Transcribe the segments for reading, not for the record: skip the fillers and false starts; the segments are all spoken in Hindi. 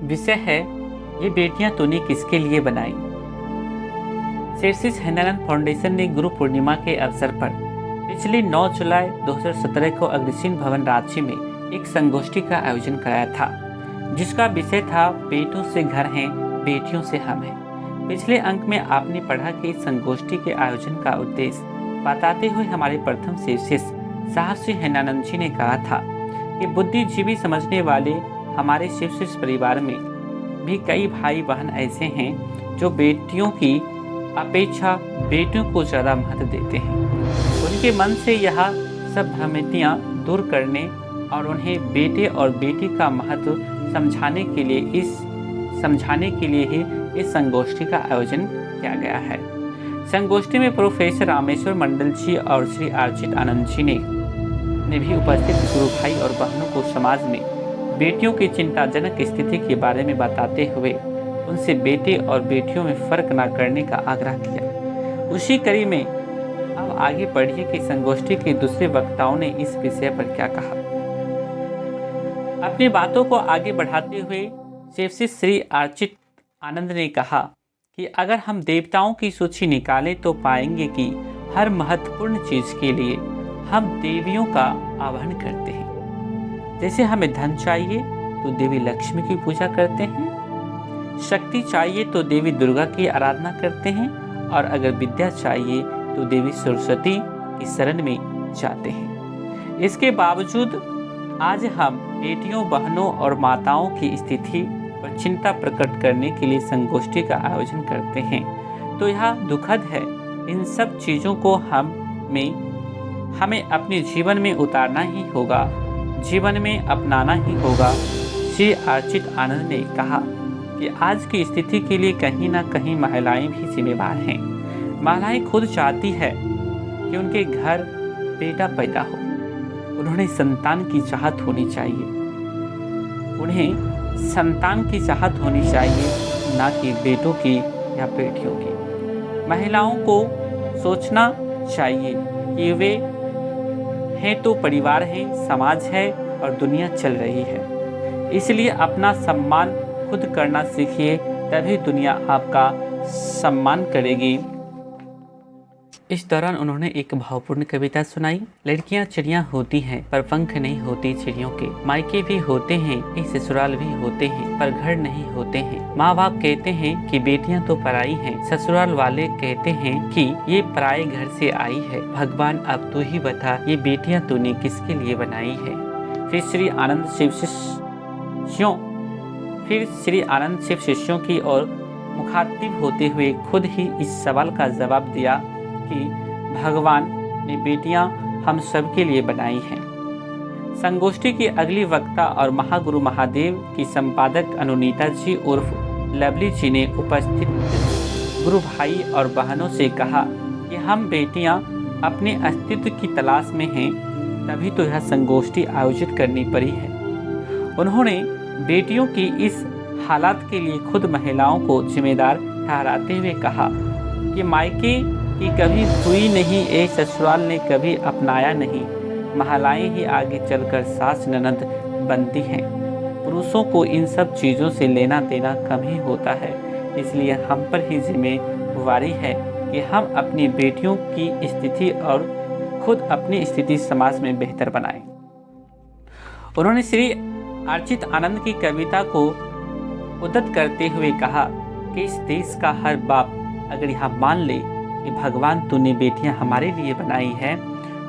विषय है ये बेटियां तूने किसके लिए बनाई। सेर्सिस हेनानंद फाउंडेशन ने गुरु पूर्णिमा के अवसर पर पिछली 9 जुलाई 2017 को अग्रसेन भवन रांची में एक संगोष्ठी का आयोजन कराया था, जिसका विषय था बेटों से घर हैं, बेटियों से हम हैं। पिछले अंक में आपने पढ़ा कि इस संगोष्ठी के आयोजन का उद्देश्य बताते हुए हमारे प्रथम सेर्सिस साहब श्री हेनानंद जी ने कहा था कि बुद्धिजीवी समझने वाले हमारे सेर्सिस परिवार में भी कई भाई बहन ऐसे हैं जो बेटियों की अपेक्षा बेटियों को ज़्यादा महत्व देते हैं। उनके मन से यह सब भ्रांतियाँ दूर करने और उन्हें बेटे और बेटी का महत्व समझाने के लिए ही इस संगोष्ठी का आयोजन किया गया है। संगोष्ठी में प्रोफेसर रामेश्वर मंडल जी और श्री अर्चित आनंद जी ने भी उपस्थित गुरु भाई और बहनों को समाज में बेटियों की चिंताजनक स्थिति के बारे में बताते हुए उनसे बेटे और बेटियों में फर्क न करने का आग्रह किया। उसी कड़ी में अब आगे बढ़िए कि संगोष्ठी के दूसरे वक्ताओं ने इस विषय पर क्या कहा। अपनी बातों को आगे बढ़ाते हुए सेर्सिस श्री अर्चित आनंद ने कहा कि अगर हम देवताओं की सूची निकालें तो पाएंगे कि हर महत्वपूर्ण चीज के लिए हम देवियों का आह्वान करते हैं। जैसे हमें धन चाहिए तो देवी लक्ष्मी की पूजा करते हैं, शक्ति चाहिए तो देवी दुर्गा की आराधना करते हैं, और अगर विद्या चाहिए तो देवी सरस्वती की शरण में जाते हैं। इसके बावजूद आज हम बेटियों, बहनों और माताओं की स्थिति पर चिंता प्रकट करने के लिए संगोष्ठी का आयोजन करते हैं, तो यह दुखद है। इन सब चीज़ों को हमें अपने जीवन में उतारना ही होगा, जीवन में अपनाना ही होगा। श्री अर्चित आनंद ने कहा कि आज की स्थिति के लिए कहीं ना कहीं महिलाएं भी जिम्मेवार हैं। महिलाएं खुद चाहती है कि उनके घर बेटा पैदा हो, उन्हें संतान की चाहत होनी चाहिए, उन्हें संतान की चाहत होनी चाहिए, ना कि बेटों की या बेटियों की। महिलाओं को सोचना चाहिए कि वे हैं तो परिवार है, समाज है और दुनिया चल रही है। इसलिए अपना सम्मान खुद करना सीखिए, तभी दुनिया आपका सम्मान करेगी। इस दौरान उन्होंने एक भावपूर्ण कविता सुनाई। लड़कियां चिड़ियां होती हैं पर पंख नहीं होते चिड़ियों के, मायके भी होते हैं, ससुराल भी होते हैं पर घर नहीं होते हैं। माँ बाप कहते हैं कि बेटियां तो पराई हैं, ससुराल वाले कहते हैं कि ये पराए घर से आई है। भगवान अब तू ही बता, ये बेटियां तूने किसके लिए बनाई है। फिर श्री आनंद शिव शिष्यों की ओर मुखातिब होते हुए खुद ही इस सवाल का जवाब दिया कि भगवान ने बेटियां हम सब के लिए बनाई हैं। संगोष्ठी की अगली वक्ता और महागुरु महादेव की संपादक अनुनीता जी उर्फ लवली जी ने उपस्थित गुरु भाई और बहनों से कहा कि हम बेटियां अपने अस्तित्व की तलाश में हैं, तभी तो यह संगोष्ठी आयोजित करनी पड़ी है। उन्होंने बेटियों की इस हालात के लिए खुद महिलाओं को जिम्मेदार ठहराते हुए कहा कि मायके की कभी हुई नहीं, ससुराल ने कभी अपनाया नहीं। महिलाएं ही आगे चलकर सास ननद बनती हैं। पुरुषों को इन सब चीज़ों से लेना देना कम ही होता है। इसलिए हम पर ही जिम्मेवारी है कि हम अपनी बेटियों की स्थिति और खुद अपनी स्थिति समाज में बेहतर बनाएं। उन्होंने श्री अर्चित आनंद की कविता को उद्धृत करते हुए कहा कि इस देश का हर बाप अगर यह मान ले कि भगवान तूने बेटियां हमारे लिए बनाई हैं,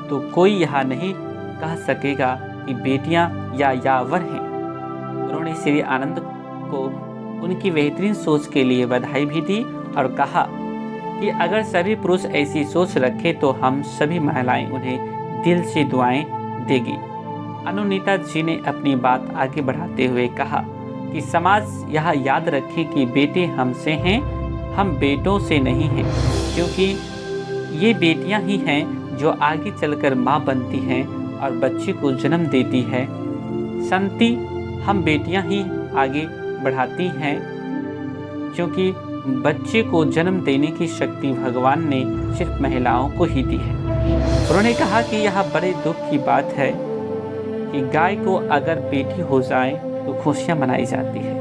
तो कोई यह नहीं कह सकेगा कि बेटियां या यावर हैं। उन्होंने श्री आनंद को उनकी बेहतरीन सोच के लिए बधाई भी दी और कहा कि अगर सभी पुरुष ऐसी सोच रखे तो हम सभी महिलाएं उन्हें दिल से दुआएं देगी। अनुनीता जी ने अपनी बात आगे बढ़ाते हुए कहा कि समाज यह याद रखे कि बेटे हमसे हैं, हम बेटों से नहीं हैं, क्योंकि ये बेटियां ही हैं जो आगे चलकर माँ बनती हैं और बच्चे को जन्म देती है। संति हम बेटियां ही आगे बढ़ाती हैं, क्योंकि बच्चे को जन्म देने की शक्ति भगवान ने सिर्फ महिलाओं को ही दी है। उन्होंने कहा कि यह बड़े दुख की बात है कि गाय को अगर बेटी हो जाए तो खुशियाँ मनाई जाती है,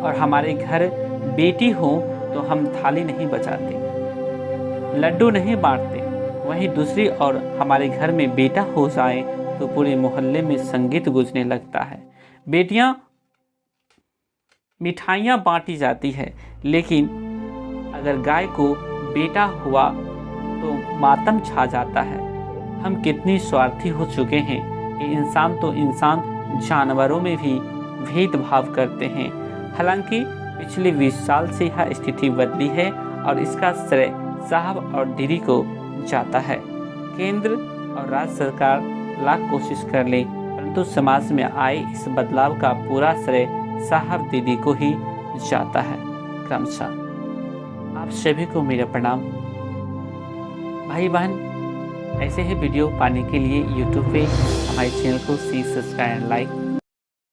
और हमारे घर बेटी हो तो हम थाली नहीं बजाते, लड्डू नहीं बांटते। वहीं दूसरी ओर हमारे घर में बेटा हो जाए तो पूरे मोहल्ले में संगीत गूंजने लगता है। बेटियां मिठाइयाँ बांटी जाती है, लेकिन अगर गाय को बेटा हुआ तो मातम छा जाता है। हम कितनी स्वार्थी हो चुके हैं कि इंसान तो इंसान जानवरों में भी भेदभाव करते हैं। हालांकि पिछले 20 साल से यह स्थिति बदली है और इसका श्रेय साहब और दीदी को जाता है। केंद्र और राज्य सरकार लाख कोशिश कर ले, परंतु समाज में आए इस बदलाव का पूरा श्रेय साहब दीदी को ही जाता है। क्रमशः आप सभी को मेरा प्रणाम। भाई बहन, ऐसे ही वीडियो पाने के लिए YouTube पे हमारे चैनल को सब्सक्राइब एंड लाइक